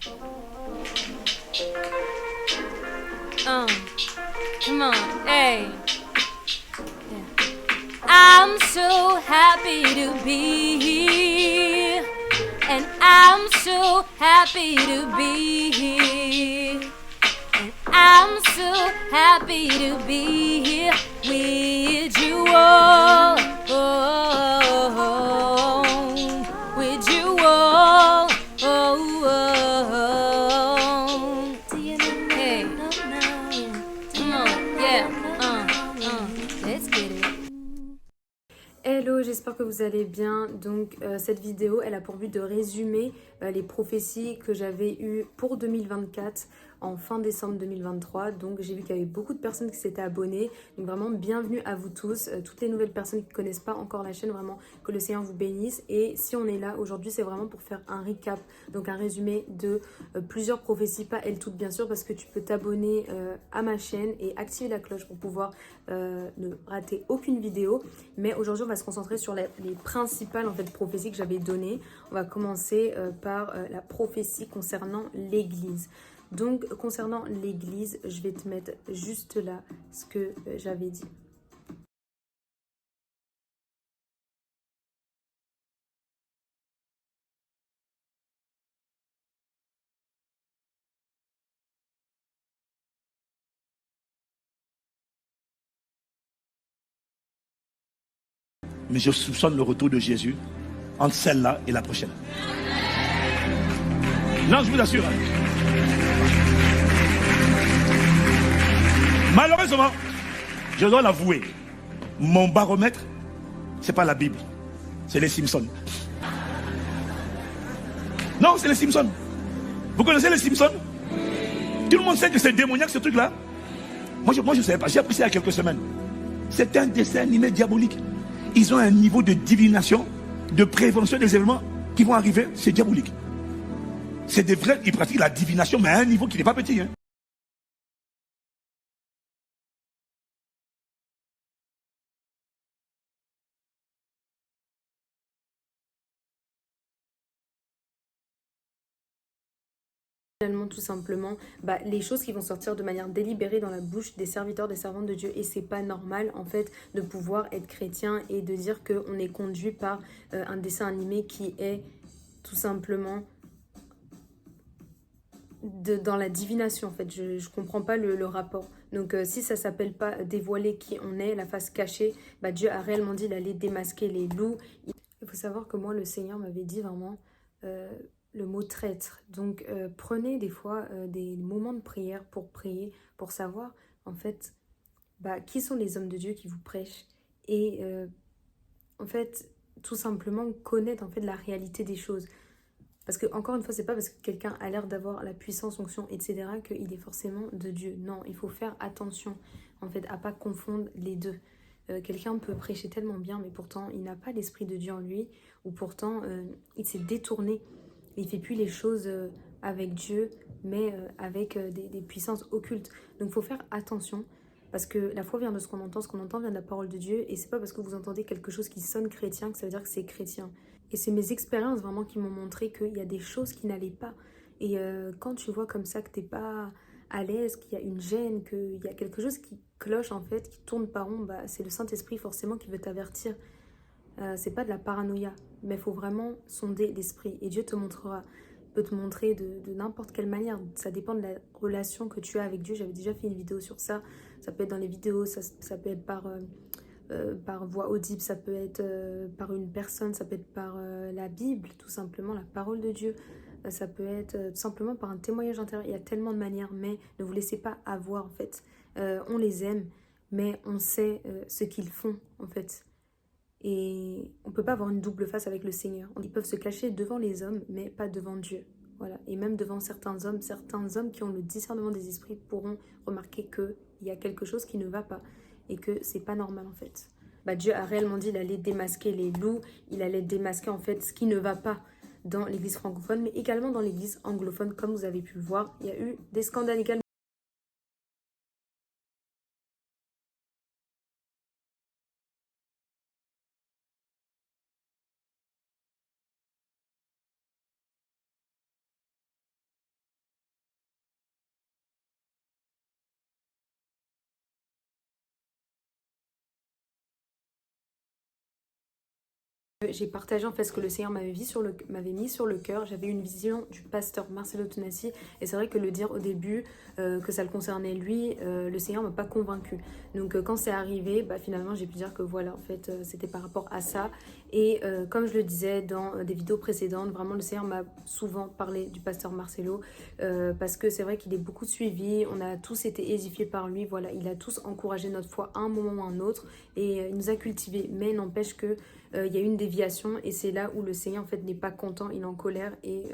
Uh, Come on, hey. Yeah. I'm so happy to be here, and I'm so happy to be here, and I'm so happy to be here with you all, with you all, Do you know? Hey, come on, yeah, let's get it. Hello, j'espère que vous allez bien. Donc cette vidéo, elle a pour but de résumer les prophéties que j'avais eues pour 2024 en fin décembre 2023. Donc j'ai vu qu'il y avait beaucoup de personnes qui s'étaient abonnées. Donc vraiment bienvenue à vous tous, toutes les nouvelles personnes qui ne connaissent pas encore la chaîne, vraiment que le Seigneur vous bénisse. Et si on est là aujourd'hui, c'est vraiment pour faire un recap, donc un résumé de plusieurs prophéties, pas elles toutes bien sûr, parce que tu peux t'abonner à ma chaîne et activer la cloche pour pouvoir ne rater aucune vidéo. Mais aujourd'hui, on va se concentrer sur les principales en fait, prophéties que j'avais données. On va commencer par la prophétie concernant l'Église. Donc, concernant l'Église, je vais te mettre juste là ce que j'avais dit. Mais je soupçonne le retour de Jésus entre celle-là et la prochaine. Non, je vous assure. Malheureusement, je dois l'avouer, mon baromètre, c'est pas la Bible, c'est les Simpsons. Non, c'est les Simpsons. Vous connaissez les Simpsons? Tout le monde sait que c'est démoniaque ce truc-là. Moi, je ne savais pas, j'ai appris ça il y a quelques semaines. C'est un dessin animé diabolique. Ils ont un niveau de divination, de prévention des événements qui vont arriver, c'est diabolique. C'est des vrais, ils pratiquent la divination, mais à un niveau qui n'est pas petit. Hein. Tout simplement les choses qui vont sortir de manière délibérée dans la bouche des serviteurs, des servantes de Dieu, et c'est pas normal en fait de pouvoir être chrétien et de dire qu'on est conduit par un dessin animé qui est tout simplement dans la divination en fait. Je comprends pas le rapport. Donc si ça s'appelle pas dévoiler qui on est, la face cachée, Dieu a réellement dit d'aller démasquer les loups. Il faut savoir que moi le Seigneur m'avait dit vraiment le mot traître. Donc prenez des fois des moments de prière pour prier, pour savoir en fait qui sont les hommes de Dieu qui vous prêchent. Et en fait, tout simplement connaître en fait la réalité des choses. Parce que encore une fois, c'est pas parce que quelqu'un a l'air d'avoir la puissance, onction, etc. qu'il est forcément de Dieu. Non, il faut faire attention en fait à pas confondre les deux. Quelqu'un peut prêcher tellement bien, mais pourtant il n'a pas l'esprit de Dieu en lui, ou pourtant il s'est détourné. Il ne fait plus les choses avec Dieu, mais avec des puissances occultes. Donc il faut faire attention, parce que la foi vient de ce qu'on entend vient de la parole de Dieu, et c'est pas parce que vous entendez quelque chose qui sonne chrétien que ça veut dire que c'est chrétien. Et c'est mes expériences vraiment qui m'ont montré qu'il y a des choses qui n'allaient pas. Et quand tu vois comme ça que t'es pas à l'aise, qu'il y a une gêne, qu'il y a quelque chose qui cloche en fait, qui tourne pas rond, c'est le Saint-Esprit forcément qui veut t'avertir. C'est pas de la paranoïa, mais il faut vraiment sonder l'esprit. Et Dieu te montrera, peut te montrer de n'importe quelle manière. Ça dépend de la relation que tu as avec Dieu. J'avais déjà fait une vidéo sur ça. Ça peut être dans les vidéos, ça peut être par voix audible, ça peut être par une personne, ça peut être par la Bible, tout simplement, la parole de Dieu. Ça peut être tout simplement par un témoignage intérieur. Il y a tellement de manières, mais ne vous laissez pas avoir, en fait. On les aime, mais on sait ce qu'ils font, en fait. Et on ne peut pas avoir une double face avec le Seigneur. Ils peuvent se cacher devant les hommes, mais pas devant Dieu. Voilà. Et même devant certains hommes qui ont le discernement des esprits pourront remarquer qu'il y a quelque chose qui ne va pas et que c'est pas normal en fait. Dieu a réellement dit qu'il allait démasquer les loups, il allait démasquer en fait ce qui ne va pas dans l'église francophone, mais également dans l'église anglophone, comme vous avez pu le voir. Il y a eu des scandales également. J'ai partagé en fait ce que le Seigneur m'avait mis sur le cœur. J'avais une vision du pasteur Marcelo Tonassi et c'est vrai que le dire au début que ça le concernait lui, le Seigneur m'a pas convaincue. Donc quand c'est arrivé, bah, finalement j'ai pu dire que voilà, en fait c'était par rapport à ça. Et comme je le disais dans des vidéos précédentes, vraiment le Seigneur m'a souvent parlé du pasteur Marcelo parce que c'est vrai qu'il est beaucoup suivi, on a tous été édifiés par lui, voilà, il a tous encouragé notre foi à un moment ou à un autre et il nous a cultivés. Mais n'empêche que il y a eu une déviation et c'est là où le Seigneur en fait n'est pas content, il est en colère et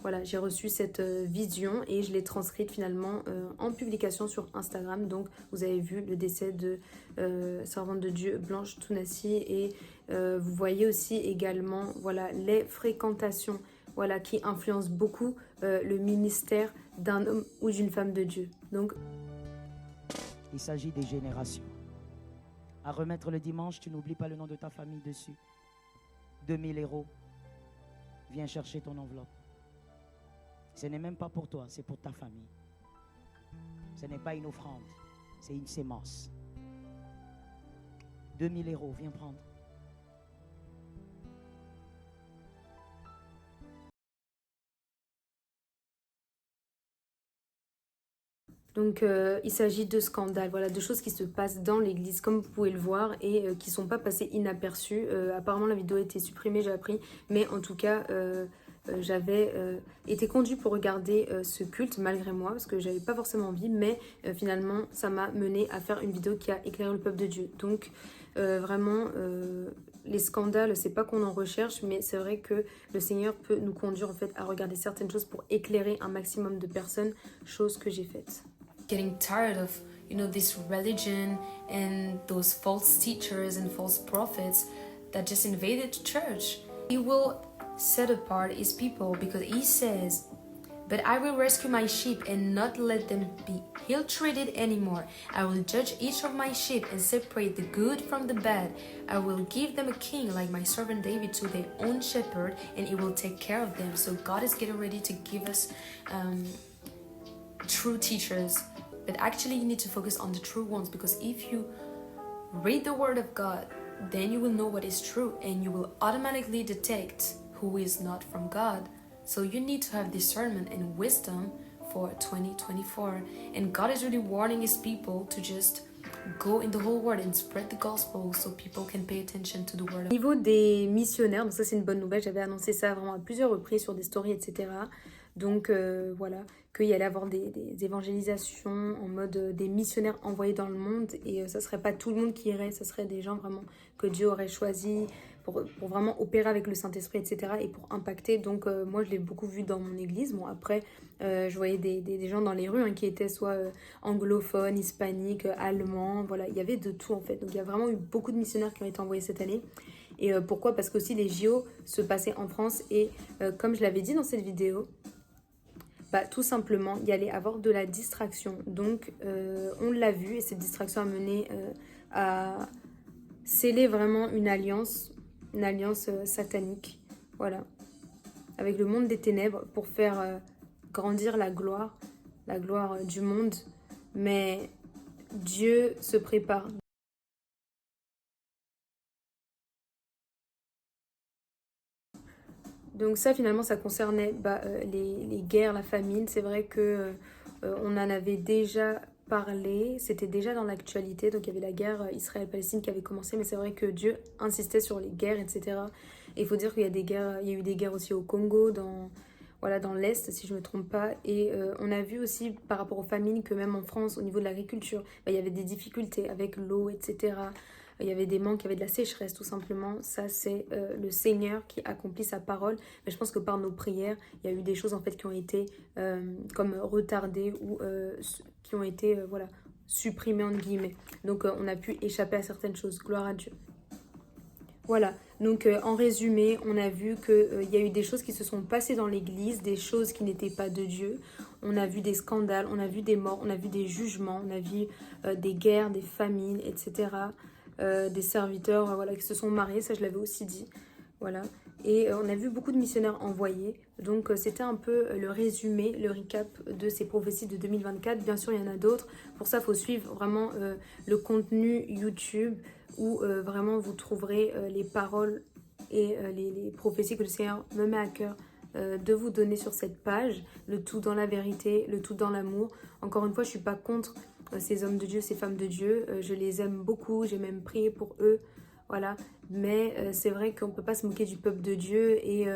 voilà, j'ai reçu cette vision et je l'ai transcrite finalement en publication sur Instagram. Donc vous avez vu le décès de servante de Dieu Blanche Tounassi et vous voyez aussi également voilà, les fréquentations voilà, qui influencent beaucoup le ministère d'un homme ou d'une femme de Dieu. Donc, il s'agit des générations. À remettre le dimanche, tu n'oublies pas le nom de ta famille dessus. 2000 €. Viens chercher ton enveloppe. Ce n'est même pas pour toi, c'est pour ta famille. Ce n'est pas une offrande, c'est une sémence. 2000 €, viens prendre. Donc il s'agit de scandales, voilà, de choses qui se passent dans l'église comme vous pouvez le voir et qui ne sont pas passées inaperçues. Apparemment la vidéo a été supprimée, j'ai appris, mais en tout cas j'avais été conduite pour regarder ce culte malgré moi parce que j'avais pas forcément envie, mais finalement ça m'a mené à faire une vidéo qui a éclairé le peuple de Dieu. Donc vraiment les scandales, c'est pas qu'on en recherche, mais c'est vrai que le Seigneur peut nous conduire en fait à regarder certaines choses pour éclairer un maximum de personnes, chose que j'ai faite. Getting tired of this religion and those false teachers and false prophets that just invaded the church. He will set apart his people because he says, but I will rescue my sheep and not let them be ill-treated anymore. I will judge each of my sheep and separate the good from the bad. I will give them a king like my servant David to their own shepherd, and he will take care of them. So God is getting ready to give us true teachers. But actually you need to focus on the true ones, because if you read the word of God, then you will know what is true and you will automatically detect who is not from God. So you need to have discernment and wisdom for 2024. And God is really warning his people to just go in the whole world and spread the gospel so people can pay attention to the word. Au niveau des missionnaires, donc ça c'est une bonne nouvelle, j'avais annoncé ça vraiment à plusieurs reprises sur des stories, etc. Donc voilà, qu'il y allait avoir des évangélisations en mode des missionnaires envoyés dans le monde et ça serait pas tout le monde qui irait, ça serait des gens vraiment que Dieu aurait choisi pour vraiment opérer avec le Saint-Esprit, etc. et pour impacter. Donc moi je l'ai beaucoup vu dans mon église. Bon après je voyais des gens dans les rues qui étaient soit anglophones, hispaniques, allemands, voilà, il y avait de tout en fait. Donc il y a vraiment eu beaucoup de missionnaires qui ont été envoyés cette année. Et pourquoi? Parce qu'aussi les JO se passaient en France et comme je l'avais dit dans cette vidéo, bah, tout simplement, il y allait avoir de la distraction. Donc, on l'a vu et cette distraction a mené à sceller vraiment une alliance satanique, voilà, avec le monde des ténèbres pour faire grandir la gloire du monde. Mais Dieu se prépare. Donc ça finalement ça concernait les guerres, la famine. C'est vrai que on en avait déjà parlé, c'était déjà dans l'actualité. Donc il y avait la guerre Israël-Palestine qui avait commencé, mais c'est vrai que Dieu insistait sur les guerres, etc. Et il faut dire qu'il y a des guerres, il y a eu des guerres aussi au Congo, dans l'Est si je ne me trompe pas. Et on a vu aussi par rapport aux famines que même en France au niveau de l'agriculture, il y avait des difficultés avec l'eau, etc. Il y avait des manques, il y avait de la sécheresse tout simplement. Ça c'est le Seigneur qui accomplit sa parole. Mais je pense que par nos prières, il y a eu des choses en fait qui ont été comme retardées ou qui ont été voilà, supprimées entre guillemets. Donc on a pu échapper à certaines choses. Gloire à Dieu. Voilà, donc en résumé, on a vu qu'il y a eu des choses qui se sont passées dans l'église, des choses qui n'étaient pas de Dieu. On a vu des scandales, on a vu des morts, on a vu des jugements, on a vu des guerres, des famines, etc. Des serviteurs voilà, qui se sont mariés, ça je l'avais aussi dit. Voilà. Et on a vu beaucoup de missionnaires envoyés. Donc c'était un peu le résumé, le recap de ces prophéties de 2024. Bien sûr, il y en a d'autres. Pour ça, il faut suivre vraiment le contenu YouTube où vraiment vous trouverez les paroles et les prophéties que le Seigneur me met à cœur de vous donner sur cette page, le tout dans la vérité, le tout dans l'amour. Encore une fois, je ne suis pas contre ces hommes de Dieu, ces femmes de Dieu, je les aime beaucoup, j'ai même prié pour eux, voilà. Mais c'est vrai qu'on ne peut pas se moquer du peuple de Dieu et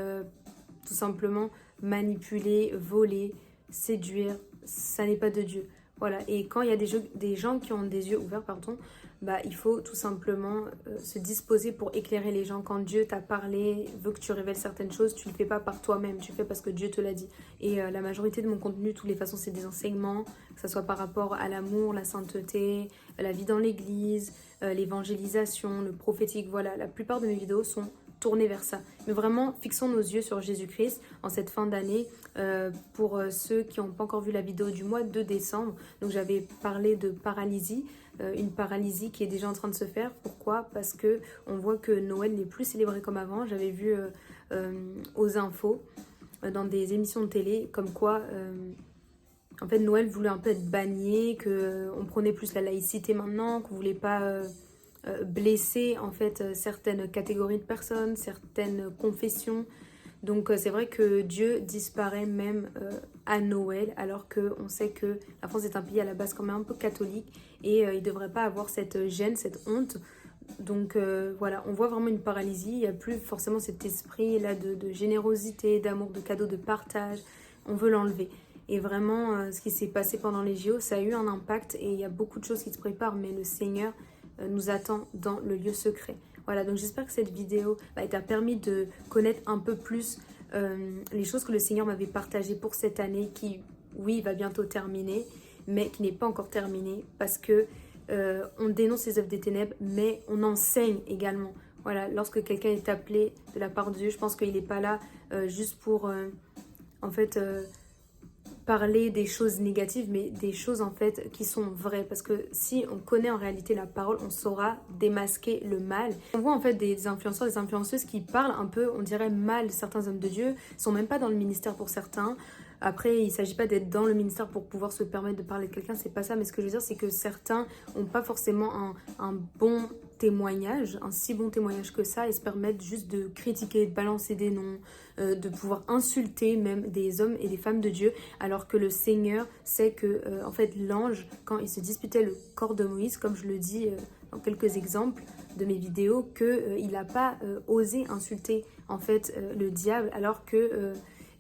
tout simplement manipuler, voler, séduire, ça n'est pas de Dieu. Voilà, et quand il y a des gens qui ont des yeux ouverts, pardon, bah, il faut tout simplement se disposer pour éclairer les gens. Quand Dieu t'a parlé, veut que tu révèles certaines choses, tu ne le fais pas par toi-même, tu le fais parce que Dieu te l'a dit. Et la majorité de mon contenu, de toutes les façons, c'est des enseignements, que ce soit par rapport à l'amour, la sainteté, la vie dans l'église, l'évangélisation, le prophétique. Voilà, la plupart de mes vidéos sont tourner vers ça. Mais vraiment, fixons nos yeux sur Jésus-Christ en cette fin d'année. Pour ceux qui n'ont pas encore vu la vidéo du mois de décembre, donc j'avais parlé de paralysie, une paralysie qui est déjà en train de se faire. Pourquoi? Parce que on voit que Noël n'est plus célébré comme avant. J'avais vu aux infos, dans des émissions de télé, comme quoi en fait Noël voulait un peu être banni, qu'on prenait plus la laïcité maintenant, qu'on voulait pas blesser en fait certaines catégories de personnes, certaines confessions. Donc c'est vrai que Dieu disparaît même à Noël, alors qu'on sait que la France est un pays à la base quand même un peu catholique et il ne devrait pas avoir cette gêne, cette honte. Donc voilà, on voit vraiment une paralysie, il n'y a plus forcément cet esprit là de générosité, d'amour, de cadeau, de partage, on veut l'enlever. Et vraiment, ce qui s'est passé pendant les JO, ça a eu un impact et il y a beaucoup de choses qui se préparent, mais le Seigneur nous attend dans le lieu secret. Voilà, donc j'espère que cette vidéo t'a permis de connaître un peu plus les choses que le Seigneur m'avait partagées pour cette année qui, oui, va bientôt terminer, mais qui n'est pas encore terminée parce que on dénonce les œuvres des ténèbres, mais on enseigne également. Voilà, lorsque quelqu'un est appelé de la part de Dieu, je pense qu'il n'est pas là juste pour, en fait... parler des choses négatives, mais des choses en fait qui sont vraies. Parce que si on connaît en réalité la parole, on saura démasquer le mal. On voit en fait des influenceurs, des influenceuses qui parlent un peu, on dirait mal, certains hommes de Dieu, sont même pas dans le ministère pour certains. Après, il ne s'agit pas d'être dans le ministère pour pouvoir se permettre de parler de quelqu'un, c'est pas ça. Mais ce que je veux dire, c'est que certains n'ont pas forcément un bon témoignage, un si bon témoignage que ça, et se permettent juste de critiquer, de balancer des noms, de pouvoir insulter même des hommes et des femmes de Dieu, alors que le Seigneur sait que, en fait, l'ange, quand il se disputait le corps de Moïse, comme je le dis dans quelques exemples de mes vidéos, qu'il n'a pas osé insulter, en fait, le diable, alors que...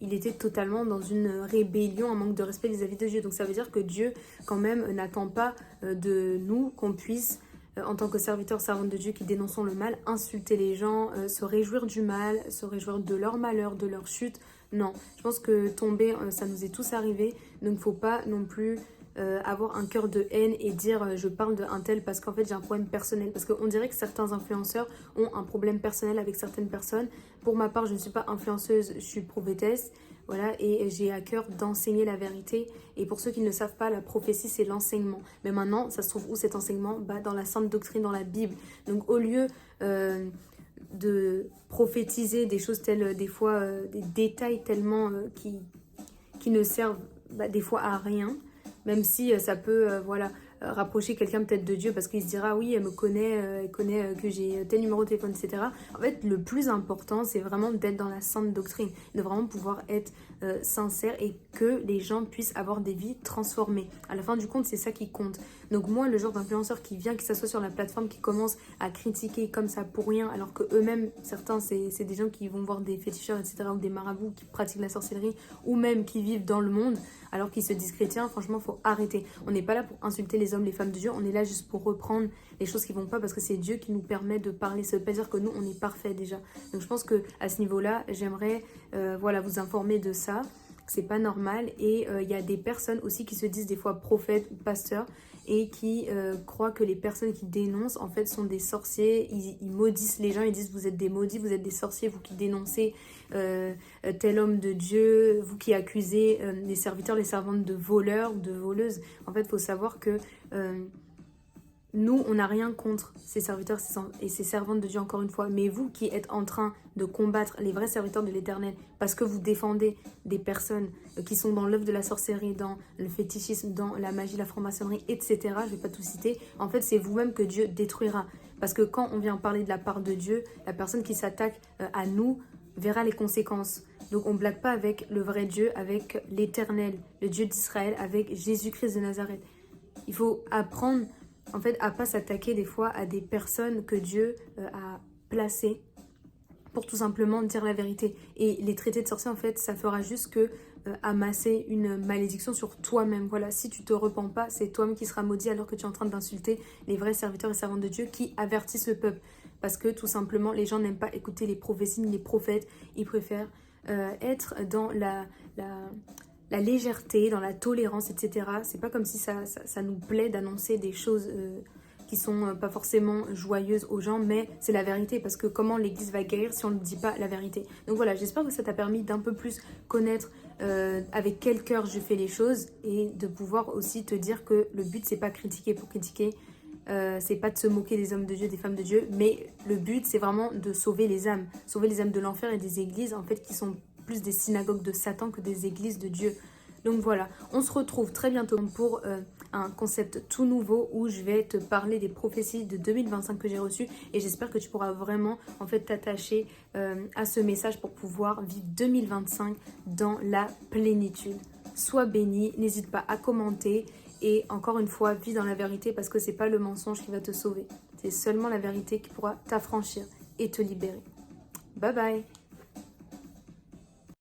il était totalement dans une rébellion, un manque de respect vis-à-vis de Dieu. Donc ça veut dire que Dieu, quand même, n'attend pas de nous qu'on puisse, en tant que serviteurs, servantes de Dieu qui dénonçons le mal, insulter les gens, se réjouir du mal, se réjouir de leur malheur, de leur chute. Non, je pense que tomber, ça nous est tous arrivé. Donc il ne faut pas non plus avoir un cœur de haine et dire je parle d'un tel parce qu'en fait j'ai un problème personnel. Parce qu'on dirait que certains influenceurs ont un problème personnel avec certaines personnes. Pour ma part, je ne suis pas influenceuse, je suis prophétesse. Voilà, et j'ai à cœur d'enseigner la vérité. Et pour ceux qui ne le savent pas, la prophétie, c'est l'enseignement. Mais maintenant, ça se trouve où cet enseignement? Dans la sainte doctrine, dans la Bible. Donc au lieu de prophétiser des choses telles, des fois, des détails tellement qui ne servent des fois à rien, même si ça peut rapprocher quelqu'un peut-être de Dieu parce qu'il se dira oui, elle me connaît, elle connaît que j'ai tel numéro de téléphone, etc. En fait, le plus important, c'est vraiment d'être dans la sainte doctrine, de vraiment pouvoir être sincère et que les gens puissent avoir des vies transformées. À la fin du compte, c'est ça qui compte. Donc moi, le genre d'influenceur qui vient, qui s'assoit sur la plateforme, qui commence à critiquer comme ça pour rien, alors que eux-mêmes, certains, c'est des gens qui vont voir des féticheurs, etc., ou des marabouts qui pratiquent la sorcellerie, ou même qui vivent dans le monde, alors qu'ils se disent chrétiens. Franchement, faut arrêter. On n'est pas là pour insulter les hommes, les femmes de Dieu, on est là juste pour reprendre les choses qui vont pas, parce que c'est Dieu qui nous permet de parler. Ça veut pas dire que nous, on est parfait déjà. Donc je pense que à ce niveau-là, j'aimerais vous informer de ça, que c'est pas normal. Et il y a des personnes aussi qui se disent des fois prophètes ou pasteurs et qui croient que les personnes qui dénoncent en fait sont des sorciers. Ils maudissent les gens, ils disent vous êtes des maudits, vous êtes des sorciers, vous qui dénoncez tel homme de Dieu, vous qui accusez les serviteurs, les servantes de voleurs ou de voleuses. En fait, il faut savoir que nous, on n'a rien contre ces serviteurs et ces servantes de Dieu, encore une fois. Mais vous qui êtes en train de combattre les vrais serviteurs de l'Éternel parce que vous défendez des personnes qui sont dans l'œuvre de la sorcellerie, dans le fétichisme, dans la magie, la franc-maçonnerie, etc. Je ne vais pas tout citer. En fait, c'est vous-même que Dieu détruira. Parce que quand on vient parler de la part de Dieu, la personne qui s'attaque à nous verra les conséquences. Donc on ne blague pas avec le vrai Dieu, avec l'Éternel, le Dieu d'Israël, avec Jésus-Christ de Nazareth. Il faut apprendre en fait à pas s'attaquer des fois à des personnes que Dieu a placées pour tout simplement dire la vérité. Et les traités de sorciers, en fait, ça fera juste que amasser une malédiction sur toi-même. Voilà, si tu te repens pas, c'est toi-même qui seras maudit alors que tu es en train d'insulter les vrais serviteurs et servantes de Dieu qui avertissent le peuple. Parce que tout simplement, les gens n'aiment pas écouter les prophéties, les prophètes. Ils préfèrent être dans la légèreté, dans la tolérance, etc. C'est pas comme si ça nous plaît d'annoncer des choses qui sont pas forcément joyeuses aux gens, mais c'est la vérité, parce que comment l'église va guérir si on ne dit pas la vérité. Donc voilà, j'espère que ça t'a permis d'un peu plus connaître avec quel cœur je fais les choses, et de pouvoir aussi te dire que le but c'est pas critiquer pour critiquer, c'est pas de se moquer des hommes de Dieu, des femmes de Dieu, mais le but c'est vraiment de sauver les âmes de l'enfer et des églises en fait qui sont plus des synagogues de Satan que des églises de Dieu. Donc voilà, on se retrouve très bientôt pour un concept tout nouveau où je vais te parler des prophéties de 2025 que j'ai reçues, et j'espère que tu pourras vraiment en fait t'attacher à ce message pour pouvoir vivre 2025 dans la plénitude. Sois béni, n'hésite pas à commenter, et encore une fois, vis dans la vérité, parce que c'est pas le mensonge qui va te sauver, c'est seulement la vérité qui pourra t'affranchir et te libérer. Bye bye.